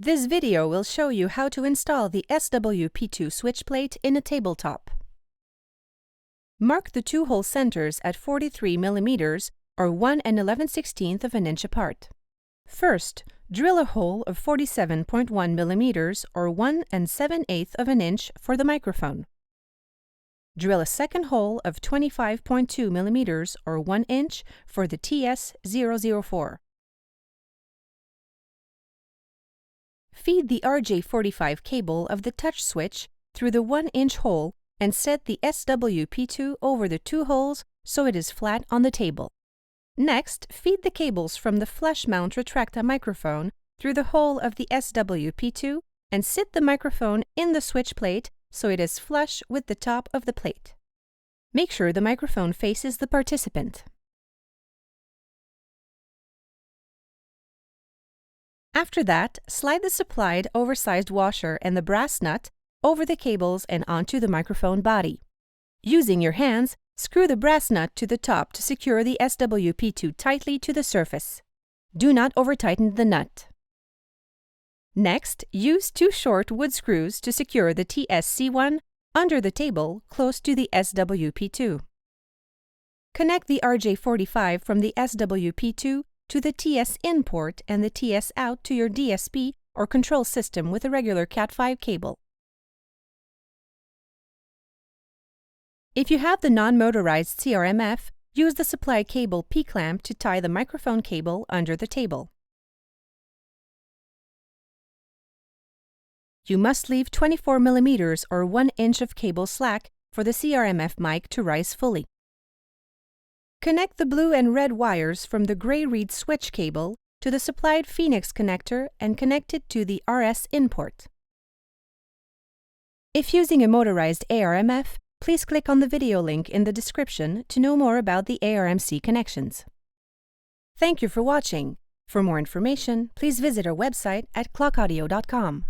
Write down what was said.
This video will show you how to install the SWP2 switch plate in a tabletop. Mark the two hole centers at 43 mm or 1 11/16 of an inch apart. First, drill a hole of 47.1 mm or 1 7/8 of an inch for the microphone. Drill a second hole of 25.2 mm or 1 inch for the TS004. Feed the RJ45 cable of the touch switch through the 1-inch hole and set the SWP2 over the two holes so it is flat on the table. Next, feed the cables from the flush mount retractor microphone through the hole of the SWP2 and sit the microphone in the switch plate so it is flush with the top of the plate. Make sure the microphone faces the participant. After that, slide the supplied oversized washer and the brass nut over the cables and onto the microphone body. Using your hands, screw the brass nut to the top to secure the SWP2 tightly to the surface. Do not over-tighten the nut. Next, use two short wood screws to secure the TSC1 under the table close to the SWP2. Connect the RJ45 from the SWP2 to the TS in port and the TS out to your DSP or control system with a regular Cat5 cable. If you have the non-motorized CRMF, use the supply cable P-clamp to tie the microphone cable under the table. You must leave 24 mm or 1 inch of cable slack for the CRMF mic to rise fully. Connect the blue and red wires from the gray reed switch cable to the supplied Phoenix connector and connect it to the RS in port. If using a motorized ARMF, please click on the video link in the description to know more about the ARMC connections. Thank you for watching. For more information, please visit our website at clockaudio.com.